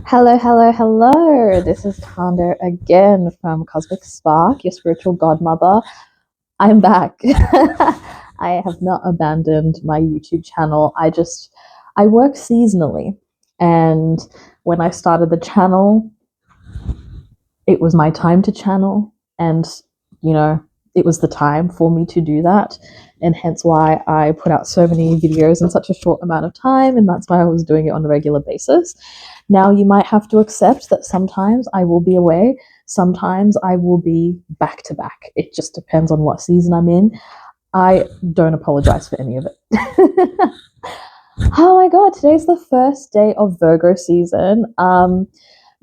Hello, hello, hello. This is Tando again from Cosmic Spark, your spiritual godmother. I'm back. I have not abandoned my YouTube channel. I work seasonally. And when I started the channel, it was my time to channel. And, you know, it was the time for me to do that. And hence why I put out so many videos in such a short amount of time. And that's why I was doing it on a regular basis. Now, you might have to accept that sometimes I will be away, sometimes I will be back to back. It just depends on what season I'm in. I don't apologize for any of it. Oh my god, today's the first day of Virgo season.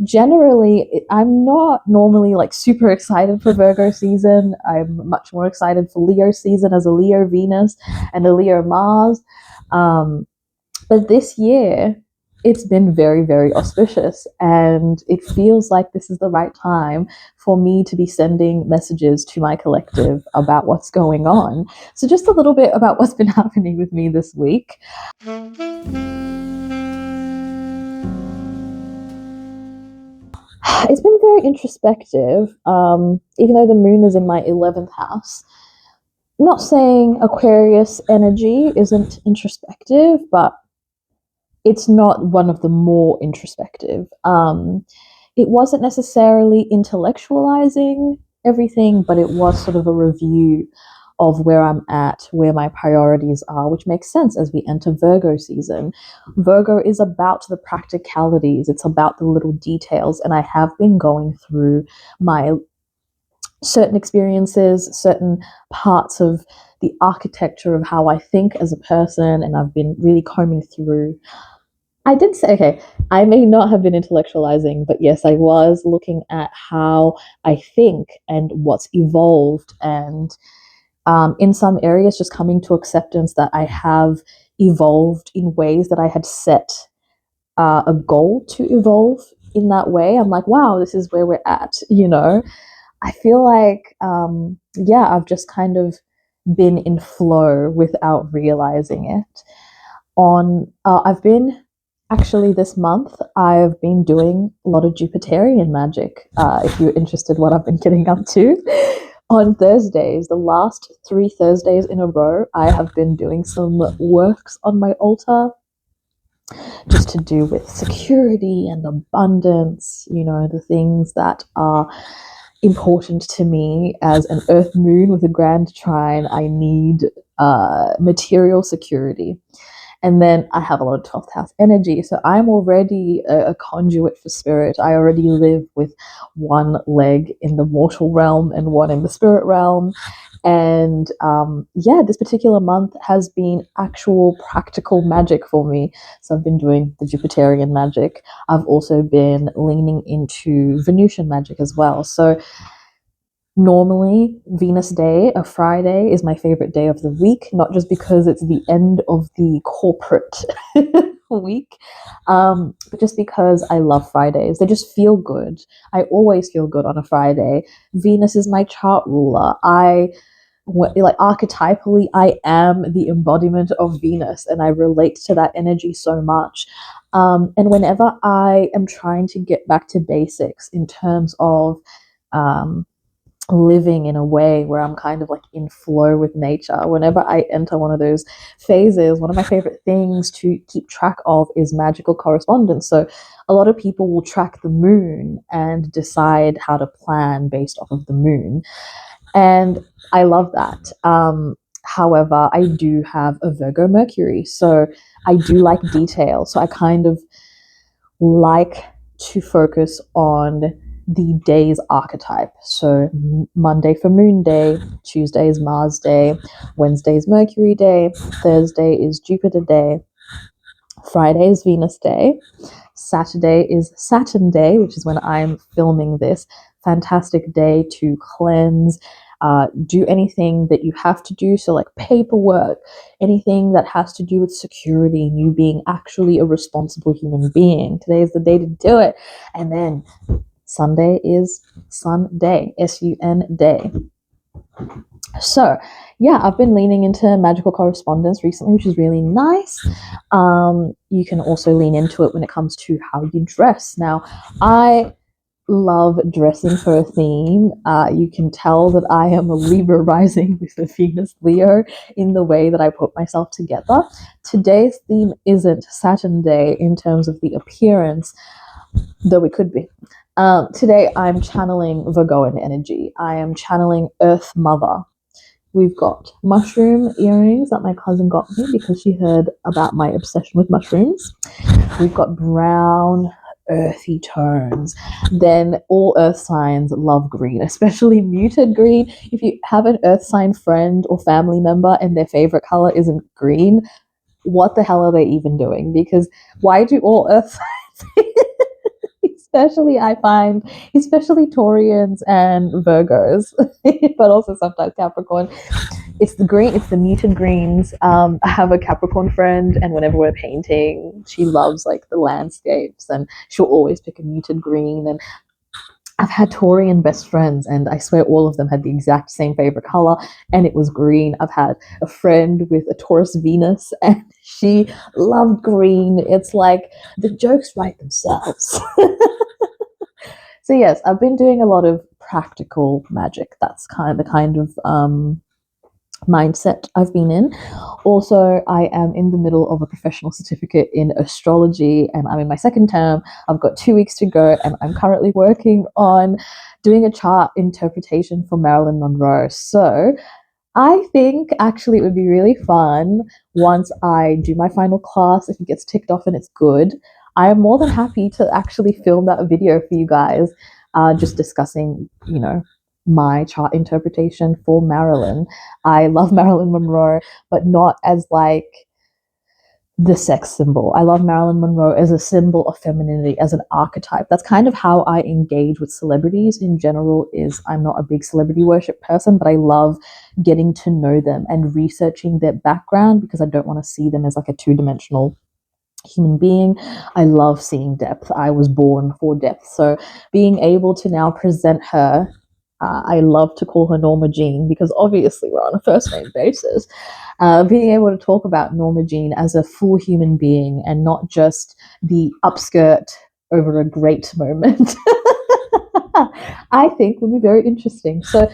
Generally, I'm not normally like super excited for Virgo season. I'm much more excited for Leo season as a Leo Venus and a Leo Mars. Um, but this year, it's been very, very auspicious, and it feels like this is the right time for me to be sending messages to my collective about what's going on. So, just a little bit about what's been happening with me this week. It's been very introspective, even though the moon is in my 11th house. Not saying Aquarius energy isn't introspective, but it's not one of the more introspective. It wasn't necessarily intellectualizing everything, but it was sort of a review of where I'm at, where my priorities are, which makes sense as we enter Virgo season. Virgo is about the practicalities, it's about the little details, and I have been going through my certain experiences, certain parts of the architecture of how I think as a person, and I've been really combing through. I did say, okay, I may not have been intellectualizing, but yes, I was looking at how I think and what's evolved, and in some areas, just coming to acceptance that I have evolved in ways that I had set a goal to evolve in that way. I'm like, wow, this is where we're at, you know? I feel like, yeah, I've just kind of been in flow without realizing it. I've been actually this month, I've been doing a lot of Jupiterian magic. If you're interested, what I've been getting up to on Thursdays, the last 3 Thursdays in a row, I have been doing some works on my altar just to do with security and abundance, you know, the things that are important to me as an earth moon with a grand trine. I need material security. And then I have a lot of 12th house energy. So I'm already a conduit for spirit. I already live with one leg in the mortal realm and one in the spirit realm. And yeah, this particular month has been actual practical magic for me. So I've been doing the Jupiterian magic. I've also been leaning into Venusian magic as well. So normally, Venus Day, a Friday, is my favorite day of the week, not just because it's the end of the corporate week, but just because I love Fridays. They just feel good. I always feel good on a Friday. Venus is my chart ruler. Like archetypally, I am the embodiment of Venus, and I relate to that energy so much. And whenever I am trying to get back to basics in terms of um, living in a way where I'm kind of like in flow with nature. Whenever I enter one of those phases, one of my favorite things to keep track of is magical correspondence. So a lot of people will track the moon and decide how to plan based off of the moon. And I love that. However, I do have a Virgo Mercury. So I do like detail. So I kind of like to focus on the day's archetype. So Monday for Moon Day, Tuesday is Mars Day, Wednesday is Mercury Day, Thursday is Jupiter Day, Friday is Venus Day, Saturday is Saturn Day, which is when I'm filming this. Fantastic day to cleanse, do anything that you have to do. So, like paperwork, anything that has to do with security and you being actually a responsible human being. Today is the day to do it. And then Sunday is Sun Day, SUN Day. So, yeah, I've been leaning into magical correspondence recently, which is really nice. You can also lean into it when it comes to how you dress. Now, I love dressing for a theme. You can tell that I am a Libra rising with the Venus Leo in the way that I put myself together. Today's theme isn't Saturn Day in terms of the appearance, though it could be. Today, I'm channeling Virgoan energy. I am channeling Earth Mother. We've got mushroom earrings that my cousin got me because she heard about my obsession with mushrooms. We've got brown, earthy tones. Then all earth signs love green, especially muted green. If you have an earth sign friend or family member and their favorite color isn't green, what the hell are they even doing? Because why do all earth signs especially I find, especially Taurians and Virgos, but also sometimes Capricorn. It's the green, it's the muted greens. I have a Capricorn friend, and whenever we're painting, she loves like the landscapes, and she'll always pick a muted green. And I've had Taurian best friends, and I swear all of them had the exact same favorite color, and it was green. I've had a friend with a Taurus Venus, and she loved green. It's like the jokes write themselves. So yes, I've been doing a lot of practical magic. That's the kind of mindset I've been in. Also, I am in the middle of a professional certificate in astrology, and I'm in my second term. I've got 2 weeks to go, and I'm currently working on doing a chart interpretation for Marilyn Monroe. So I think actually it would be really fun once I do my final class, if it gets ticked off and it's good. I am more than happy to actually film that video for you guys, just discussing, my chart interpretation for Marilyn. I love Marilyn Monroe, but not as like the sex symbol. I love Marilyn Monroe as a symbol of femininity, as an archetype. That's kind of how I engage with celebrities in general. Is I'm not a big celebrity worship person, but I love getting to know them and researching their background because I don't want to see them as like a two-dimensional human being. I love seeing depth. I was born for depth. So being able to now present her, I love to call her Norma Jean because obviously we're on a first name basis. Being able to talk about Norma Jean as a full human being and not just the upskirt over a great moment, I think would be very interesting. So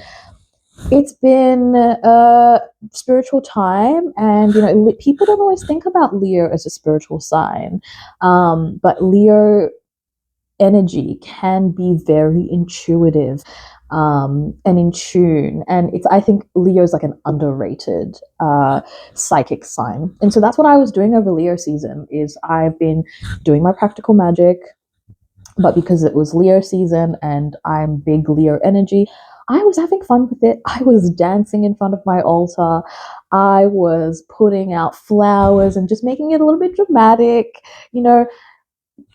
it's been a spiritual time, and people don't always think about Leo as a spiritual sign, but Leo energy can be very intuitive, and in tune, and it's I think Leo's like an underrated psychic sign. And so that's what I was doing over Leo season. Is I've been doing my practical magic, but because it was Leo season and I'm big Leo energy, I was having fun with it. I was dancing in front of my altar. I was putting out flowers and just making it a little bit dramatic. You know,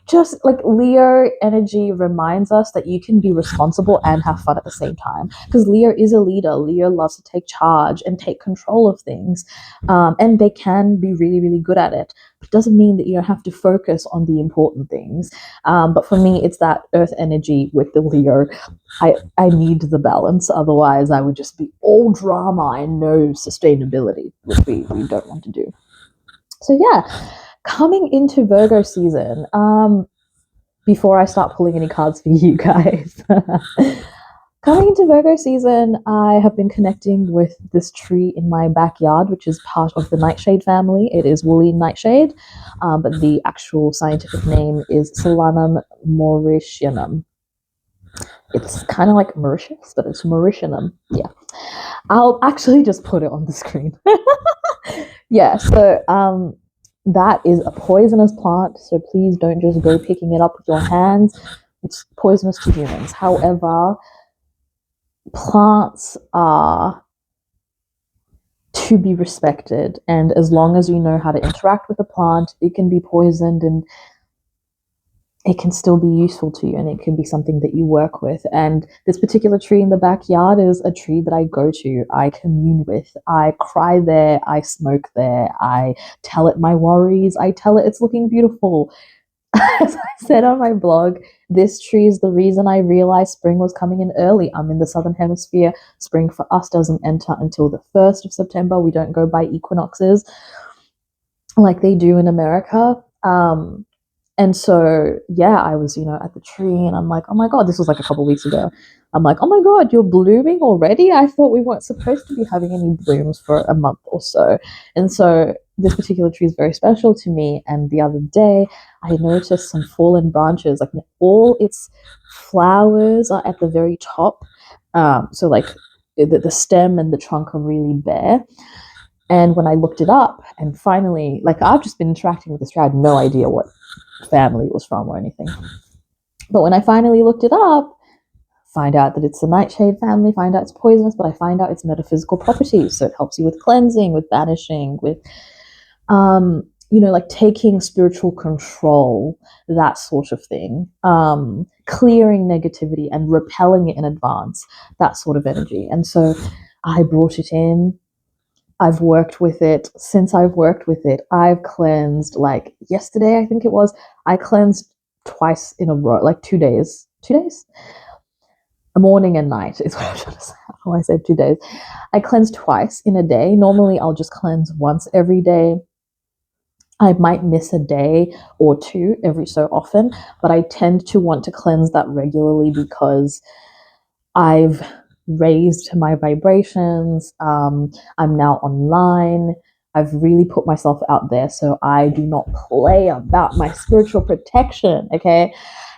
just like Leo energy reminds us that you can be responsible and have fun at the same time. Because Leo is a leader. Leo loves to take charge and take control of things. And they can be really, really good at it. But it doesn't mean that you don't have to focus on the important things. But for me, it's that earth energy with the Leo. I need the balance. Otherwise, I would just be all drama and no sustainability, which we don't want to do. So, yeah, coming into Virgo season, before I start pulling any cards for you guys, coming into Virgo season, I have been connecting with this tree in my backyard, which is part of the nightshade family. It is woolly nightshade, but the actual scientific name is Solanum mauritianum. It's kind of like Mauritius, but it's Mauritianum. Yeah. I'll actually just put it on the screen. Yeah, so that is a poisonous plant, so please don't just go picking it up with your hands. It's poisonous to humans. However, plants are to be respected, and as long as you know how to interact with the plant, it can be poisoned and it can still be useful to you, and it can be something that you work with. And this particular tree in the backyard is a tree that I go to, I commune with, I cry there, I smoke there, I tell it my worries, I tell it it's looking beautiful. As I said on my blog, this tree is the reason I realized spring was coming in early. I'm in the southern hemisphere. Spring for us doesn't enter until the 1st of September. We don't go by equinoxes like they do in America. And so, yeah, I was, at the tree and I'm like, oh my God, this was like a couple of weeks ago. I'm like, oh my God, you're blooming already? I thought we weren't supposed to be having any blooms for a month or so. And so, this particular tree is very special to me. And the other day, I noticed some fallen branches, like all its flowers are at the very top. So, like, the stem and the trunk are really bare. And when I looked it up, and finally, like, I've just been interacting with this tree, I had no idea what family it was from or anything. But when I finally looked it up, find out that it's the nightshade family, find out it's poisonous, but I find out its metaphysical properties. So it helps you with cleansing, with banishing, with like taking spiritual control, that sort of thing. Clearing negativity and repelling it in advance, that sort of energy. And so I brought it in. I've worked with it. Since I've worked with it, I've cleansed, like yesterday, I think it was, I cleansed twice in a row, like 2 days. 2 days? A morning and night is what I'm trying to say. I said 2 days. I cleansed twice in a day. Normally, I'll just cleanse once every day. I might miss a day or two every so often, but I tend to want to cleanse that regularly because I've raised my vibrations. I'm now online. I've really put myself out there, so I do not play about my spiritual protection, okay?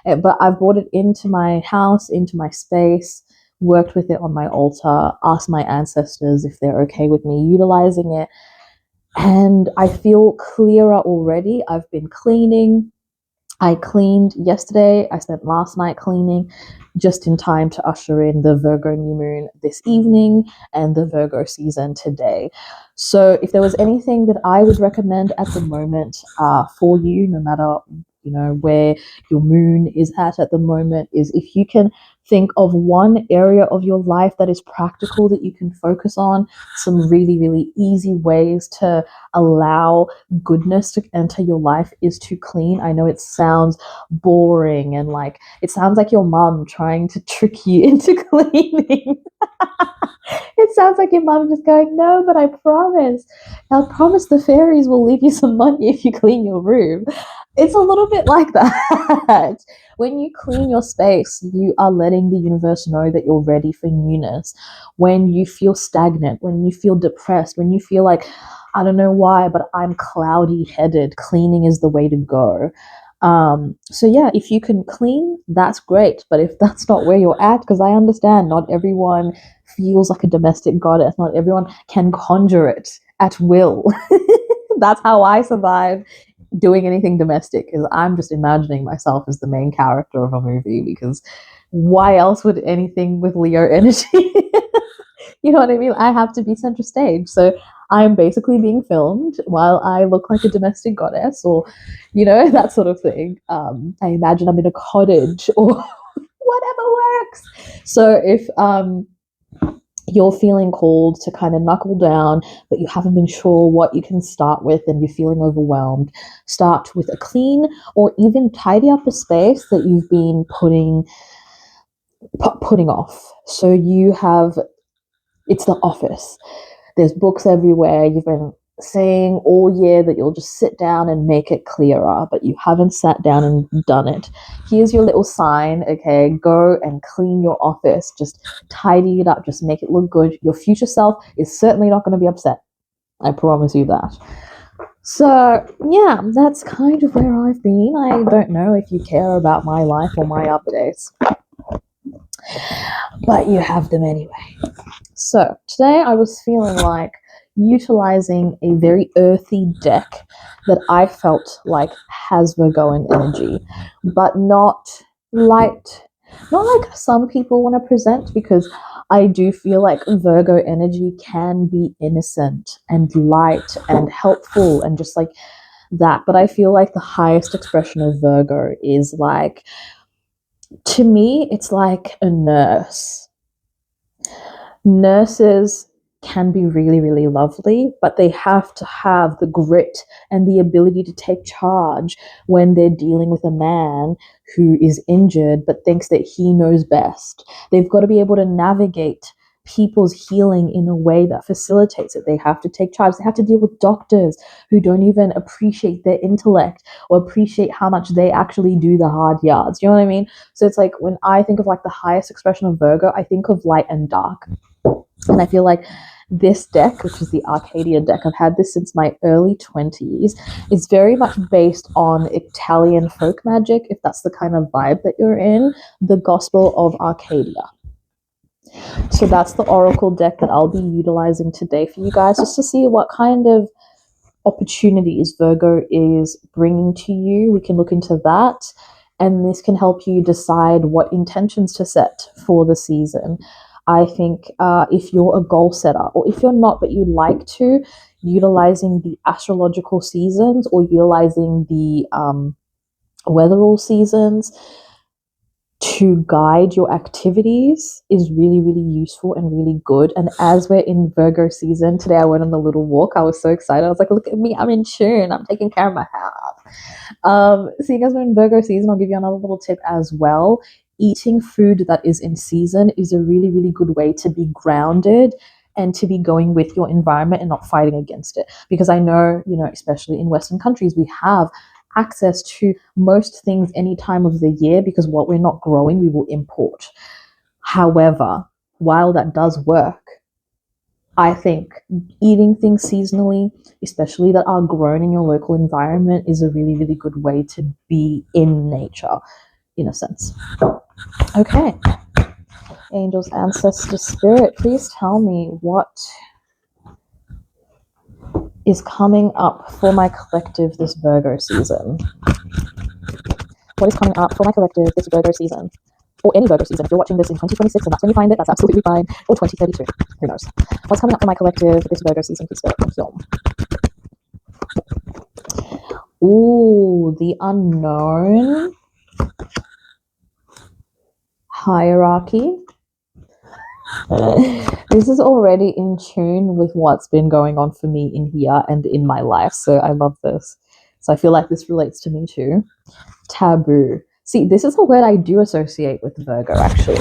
But I've brought it into my house, into my space, worked with it on my altar, asked my ancestors if they're okay with me utilizing it. And I feel clearer already. I've been cleaning. I cleaned yesterday. I spent last night cleaning just in time to usher in the Virgo new moon this evening and the Virgo season today. So, if there was anything that I would recommend at the moment for you, no matter where your moon is at the moment, is if you can think of one area of your life that is practical that you can focus on, some really, really easy ways to allow goodness to enter your life is to clean. I know it sounds boring and like it sounds like your mom trying to trick you into cleaning. It sounds like your mom just going, no, but I promise the fairies will leave you some money if you clean your room. It's a little bit like that. When you clean your space, you are letting the universe know that you're ready for newness. When you feel stagnant, when you feel depressed, when you feel like, I don't know why, but I'm cloudy headed, cleaning is the way to go. So yeah, if you can clean, that's great. But if that's not where you're at, because I understand not everyone feels like a domestic goddess, not everyone can conjure it at will. That's how I survive doing anything domestic, is I'm just imagining myself as the main character of a movie, because why else would anything with Leo energy you know what I mean? I have to be center stage. So I'm basically being filmed while I look like a domestic goddess, or, that sort of thing. I imagine I'm in a cottage or whatever works. So if you're feeling called to kind of knuckle down, but you haven't been sure what you can start with and you're feeling overwhelmed, start with a clean or even tidy up a space that you've been putting off. So you have, it's the office. There's books everywhere. You've been saying all year that you'll just sit down and make it clearer, but you haven't sat down and done it. Here's your little sign, okay? Go and clean your office. Just tidy it up. Just make it look good. Your future self is certainly not going to be upset. I promise you that. So, yeah, that's kind of where I've been. I don't know if you care about my life or my updates, but you have them anyway. So, today I was feeling like utilizing a very earthy deck that I felt like has Virgoan energy, but not light, not like some people want to present, because I do feel like Virgo energy can be innocent and light and helpful and just like that. But I feel like the highest expression of Virgo is like, to me, it's like a nurse. Nurses can be really, really lovely, but they have to have the grit and the ability to take charge when they're dealing with a man who is injured but thinks that he knows best. They've got to be able to navigate people's healing in a way that facilitates it. They have to take charge. They have to deal with doctors who don't even appreciate their intellect or appreciate how much they actually do the hard yards. You know what I mean? So it's like when I think of like the highest expression of Virgo, I think of light and dark. And I feel like this deck, which is the Arcadia deck, I've had this since my early 20s, is very much based on Italian folk magic, if that's the kind of vibe that you're in, the Gospel of Arcadia. So that's the Oracle deck that I'll be utilizing today for you guys, just to see what kind of opportunities Virgo is bringing to you. We can look into that, and this can help you decide what intentions to set for the season. I think if you're a goal setter, or if you're not but you'd like to, utilizing the astrological seasons or utilizing the weatherall seasons to guide your activities is really, really useful and really good. And as we're in Virgo season, today I went on a little walk. I was so excited. I was like, look at me, I'm in tune. I'm taking care of my health. Seeing as we're in Virgo season, I'll give you another little tip as well. Eating food that is in season is a really, really good way to be grounded and to be going with your environment and not fighting against it. Because I know, especially in Western countries, we have access to most things any time of the year, because what we're not growing, we will import. However, while that does work, I think eating things seasonally, especially that are grown in your local environment, is a really, really good way to be in nature, in a sense. Okay. Angels, ancestors, spirit, please tell me what is coming up for my collective this Virgo season. What is coming up for my collective this Virgo season? Or any Virgo season. If you're watching this in 2026 and that's when you find it, that's absolutely fine. Or 2032. Who knows? What's coming up for my collective this Virgo season, please, spirit? Ooh, the unknown. Hierarchy. This is already in tune with what's been going on for me in here and in my life. So I love this. So I feel like this relates to me too. Taboo. See, this is a word I do associate with Virgo, actually.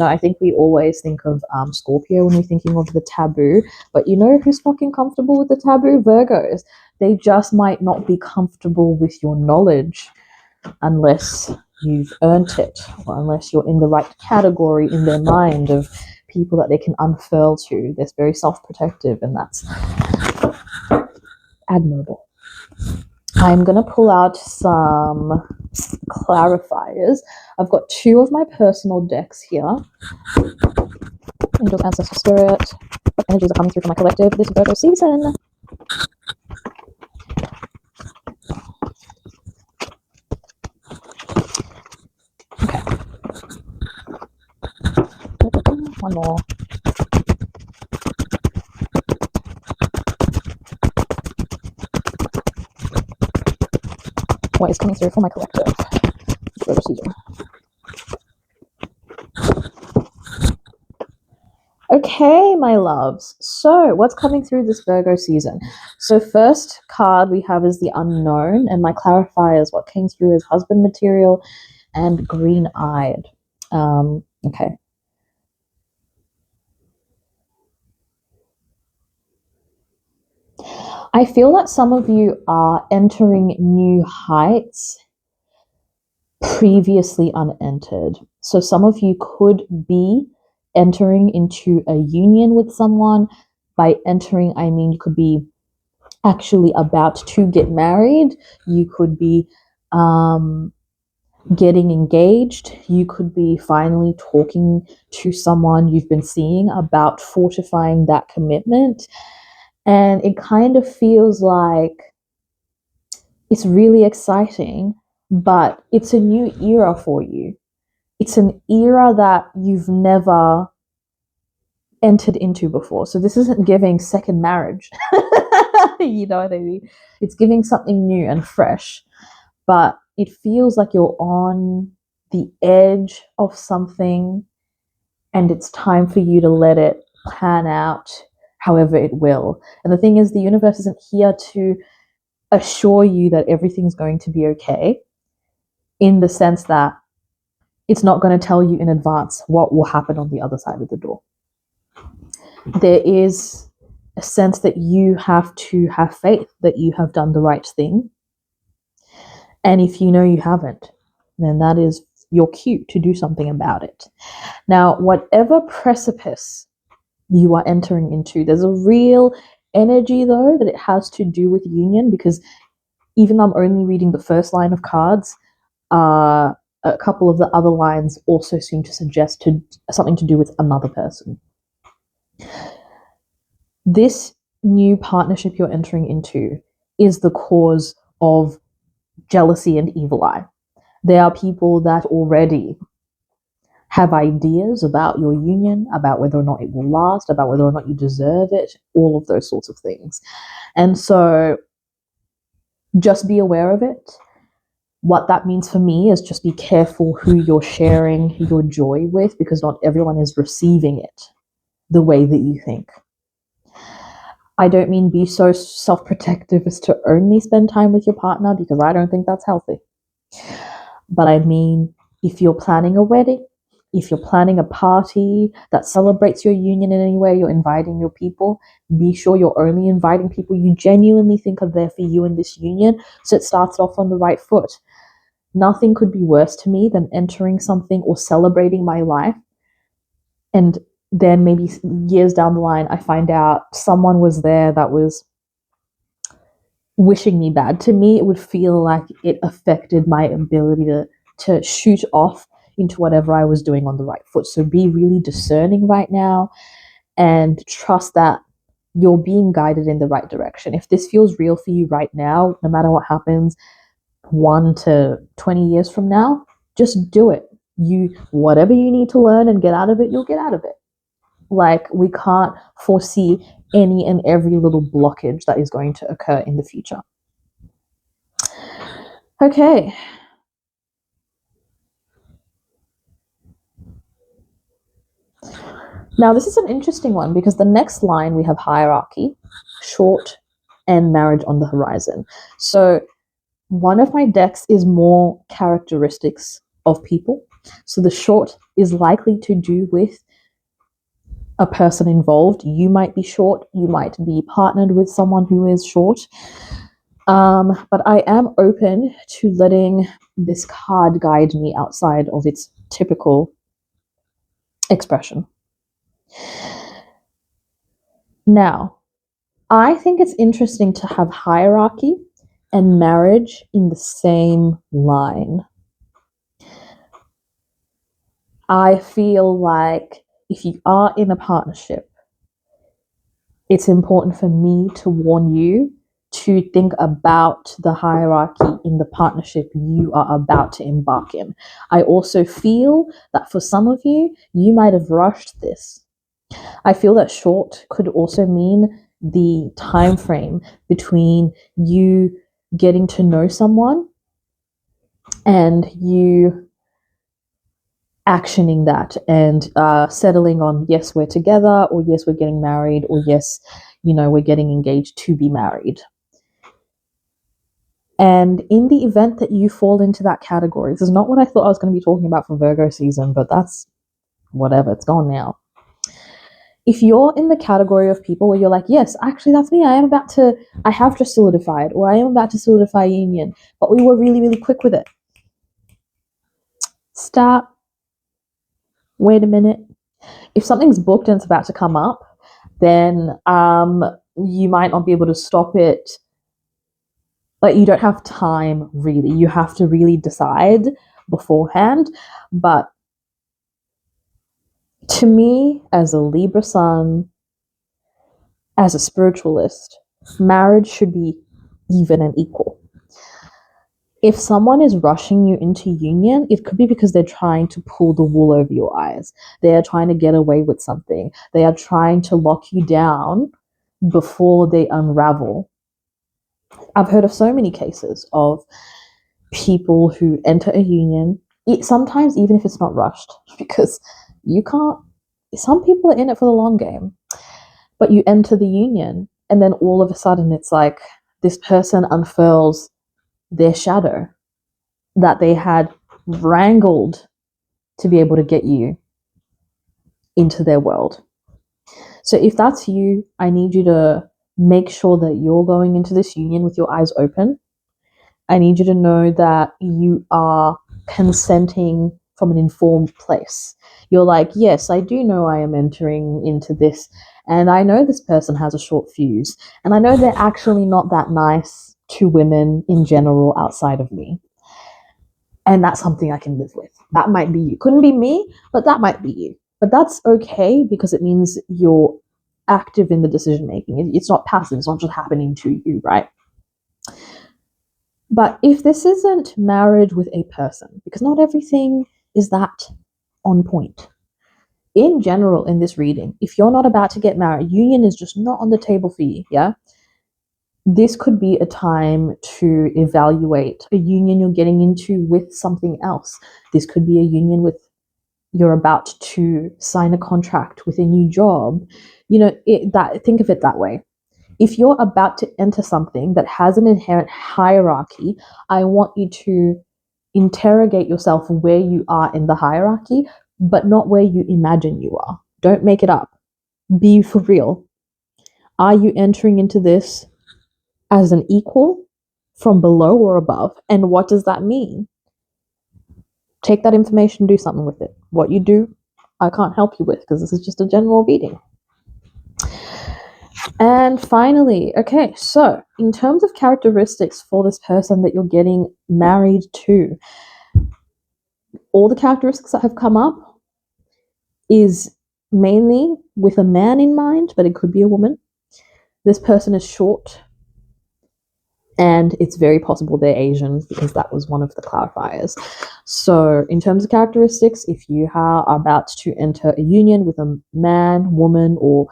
I think we always think of Scorpio when we're thinking of the taboo, but you know who's fucking comfortable with the taboo? Virgos. They just might not be comfortable with your knowledge unless you've earned it, or unless you're in the right category in their mind of people that they can unfurl to. They're very self-protective, and that's admirable. I'm going to pull out some clarifiers. I've got 2 of my personal decks here. Angels, ancestor, spirit. What energies are coming through for my collective this Virgo season? Okay. One more. What is coming through for my collective this Virgo season? Okay, my loves. So, what's coming through this Virgo season? So, first card we have is the unknown, and my clarifiers, what came through is husband material and green-eyed. Okay. I feel that some of you are entering new heights previously unentered. So, some of you could be entering into a union with someone. By entering, I mean you could be actually about to get married. You could be getting engaged. You could be finally talking to someone you've been seeing about fortifying that commitment. And it kind of feels like it's really exciting, but it's a new era for you. It's an era that you've never entered into before. So this isn't giving second marriage. You know what I mean? It's giving something new and fresh, but it feels like you're on the edge of something and it's time for you to let it pan out however it will. And the thing is, the universe isn't here to assure you that everything's going to be okay, in the sense that it's not going to tell you in advance what will happen on the other side of the door. There is a sense that you have to have faith that you have done the right thing. And if you know you haven't, then that is your cue to do something about it. Now, whatever precipice you are entering into, there's a real energy, though, that it has to do with union, because even though I'm only reading the first line of cards, a couple of the other lines also seem to suggest something to do with another person. This new partnership you're entering into is the cause of jealousy and evil eye. There are people that already have ideas about your union, about whether or not it will last, about whether or not you deserve it, all of those sorts of things. And so just be aware of it. What that means for me is just be careful who you're sharing your joy with, because not everyone is receiving it the way that you think. I don't mean be so self-protective as to only spend time with your partner, because I don't think that's healthy. But I mean, if you're planning a wedding, if you're planning a party that celebrates your union in any way, you're inviting your people, be sure you're only inviting people you genuinely think are there for you in this union, so it starts off on the right foot. Nothing could be worse to me than entering something or celebrating my life, and then maybe years down the line, I find out someone was there that was wishing me bad. To me, it would feel like it affected my ability to shoot off into whatever I was doing on the right foot. So be really discerning right now and trust that you're being guided in the right direction. If this feels real for you right now, no matter what happens 1 to 20 years from now, just do it. Whatever you need to learn and get out of it, you'll get out of it. Like, we can't foresee any and every little blockage that is going to occur in the future. Okay. Now, this is an interesting one, because the next line we have hierarchy, short, and marriage on the horizon. So one of my decks is more characteristics of people. So the short is likely to do with a person involved. You might be short, you might be partnered with someone who is short. But I am open to letting this card guide me outside of its typical expression. Now, I think it's interesting to have hierarchy and marriage in the same line. I feel like if you are in a partnership, it's important for me to warn you to think about the hierarchy in the partnership you are about to embark in. I also feel that for some of you, you might have rushed this. I feel that short could also mean the time frame between you getting to know someone and you actioning that and settling on, yes, we're together, or yes, we're getting married, or yes, we're getting engaged to be married. And in the event that you fall into that category, this is not what I thought I was going to be talking about for Virgo season, but that's whatever, it's gone now. If you're in the category of people where you're like, yes, actually that's me, I have just solidified, or I am about to solidify a union, but we were really, really quick with it. Stop. Wait a minute. If something's booked and it's about to come up, then you might not be able to stop it. Like, you don't have time, really. You have to really decide beforehand. But to me, as a Libra sun, as a spiritualist, marriage should be even and equal. If someone is rushing you into union, it could be because they're trying to pull the wool over your eyes. They are trying to get away with something. They are trying to lock you down before they unravel. I've heard of so many cases of people who enter a union, sometimes even if it's not rushed, because some people are in it for the long game. But you enter the union, and then all of a sudden it's like this person unfurls their shadow that they had wrangled to be able to get you into their world. So if that's you, I need you to make sure that you're going into this union with your eyes open. I need you to know that you are consenting from an informed place. You're like, yes, I do know I am entering into this, and I know this person has a short fuse, and I know they're actually not that nice to women in general outside of me. And that's something I can live with. That might be you. Couldn't be me, but that might be you. But that's okay because it means you're active in the decision making. It's not passive, it's not just happening to you, right? But if this isn't marriage with a person, because not everything is that on point. In general, in this reading, if you're not about to get married, union is just not on the table for you, yeah? This could be a time to evaluate a union you're getting into with something else. This could be a union with you're about to sign a contract with a new job. Think of it that way. If you're about to enter something that has an inherent hierarchy, I want you to interrogate yourself where you are in the hierarchy, but not where you imagine you are. Don't make it up. Be for real. Are you entering into this as an equal from below or above? And what does that mean? Take that information, do something with it. What you do, I can't help you with because this is just a general reading. And finally, okay, so in terms of characteristics for this person that you're getting married to, all the characteristics that have come up is mainly with a man in mind, but it could be a woman. This person is short, and it's very possible they're Asian because that was one of the clarifiers. So in terms of characteristics, if you are about to enter a union with a man, woman, or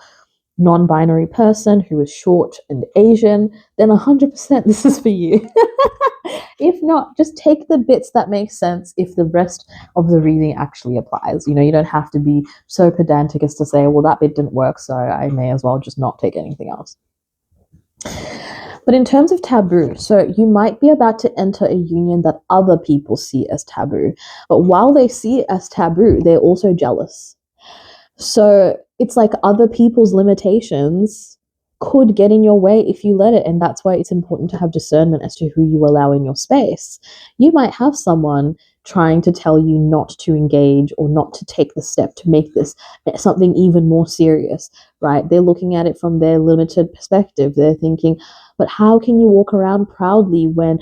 non-binary person who is short and Asian, then 100% this is for you. If not, just take the bits that make sense if the rest of the reading actually applies. You don't have to be so pedantic as to say, well, that bit didn't work, so I may as well just not take anything else. But in terms of taboo, so you might be about to enter a union that other people see as taboo. But while they see it as taboo, they're also jealous. So it's like other people's limitations could get in your way if you let it. And that's why it's important to have discernment as to who you allow in your space. You might have someone trying to tell you not to engage or not to take the step to make this something even more serious, right? They're looking at it from their limited perspective. They're thinking, but how can you walk around proudly when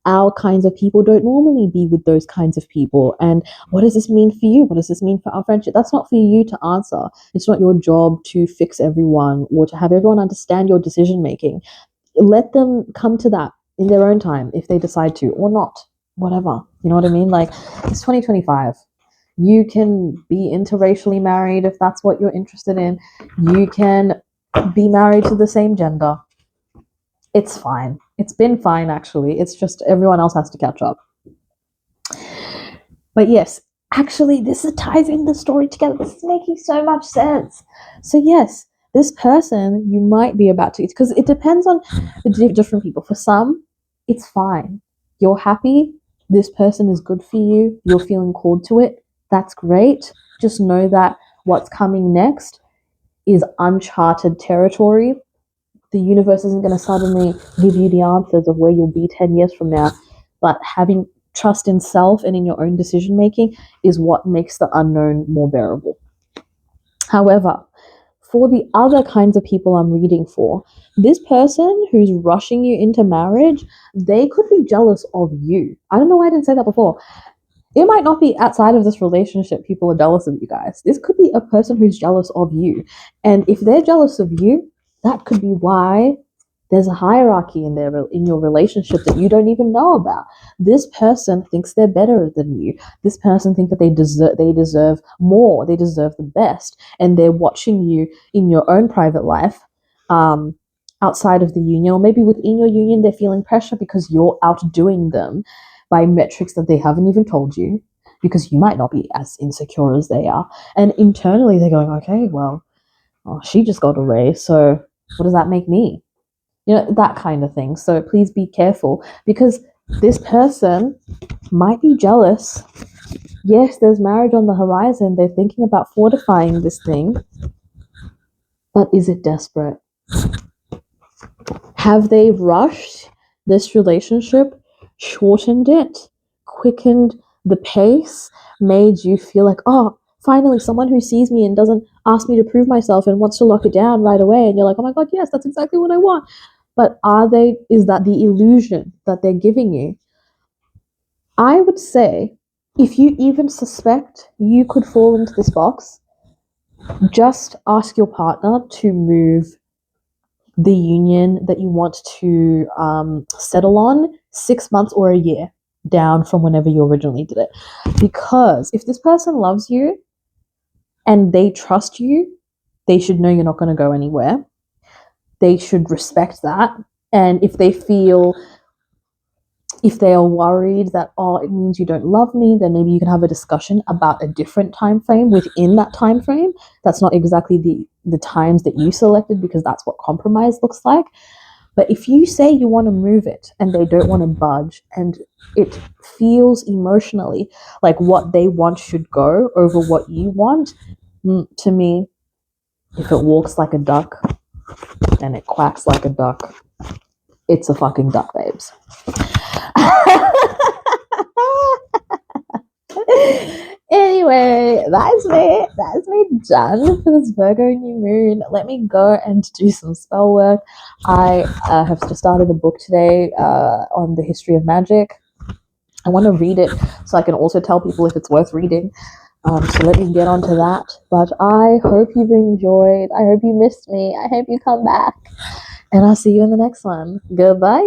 our kinds of people don't normally be with those kinds of people? And what does this mean for you? What does this mean for our friendship? That's not for you to answer. It's not your job to fix everyone or to have everyone understand your decision making. Let them come to that in their own time if they decide to, or not, whatever. You know what I mean? Like, it's 2025. You can be interracially married if that's what you're interested in. You can be married to the same gender. It's fine. It's been fine, actually. It's just everyone else has to catch up. But yes, actually, this ties in the story together. This is making so much sense. So yes, this person you might be about to, because it depends on the different people. For some, it's fine. You're happy. This person is good for you. You're feeling called to it. That's great. Just know that what's coming next is uncharted territory. The universe isn't going to suddenly give you the answers of where you'll be 10 years from now, but having trust in self and in your own decision making is what makes the unknown more bearable. However, for the other kinds of people I'm reading for, this person who's rushing you into marriage, they could be jealous of you. I don't know why I didn't say that before. It might not be outside of this relationship people are jealous of you guys. This could be a person who's jealous of you. And if they're jealous of you, that could be why there's a hierarchy in your relationship that you don't even know about. This person thinks they're better than you. This person thinks that they deserve more. They deserve the best, and they're watching you in your own private life, outside of the union, or maybe within your union. They're feeling pressure because you're outdoing them by metrics that they haven't even told you, because you might not be as insecure as they are. And internally, they're going, okay, well, oh, she just got a raise, so what does that make me? That kind of thing. So please be careful, because this person might be jealous. Yes, there's marriage on the horizon. They're thinking about fortifying this thing, but is it desperate? Have they rushed this relationship, shortened it, quickened the pace, made you feel like, oh, finally someone who sees me and doesn't ask me to prove myself and wants to lock it down right away? And you're like, oh my God, yes, that's exactly what I want. But is that the illusion that they're giving you? I would say, if you even suspect you could fall into this box, just ask your partner to move the union that you want to settle on 6 months or a year down from whenever you originally did it. Because if this person loves you and they trust you, they should know you're not going to go anywhere. They should respect that. And if they are worried that, oh, it means you don't love me, then maybe you can have a discussion about a different time frame within that time frame. That's not exactly the times that you selected, because that's what compromise looks like. But if you say you want to move it and they don't want to budge, and it feels emotionally like what they want should go over what you want, to me, if it walks like a duck and it quacks like a duck, it's a fucking duck, babes. Anyway, that's me done for this Virgo new moon. Let me go and do some spell work. I have just started a book today on the history of magic. I want to read it so I can also tell people if it's worth reading. So let me get onto that. But I hope you've enjoyed. I hope you missed me. I hope you come back. And I'll see you in the next one. Goodbye.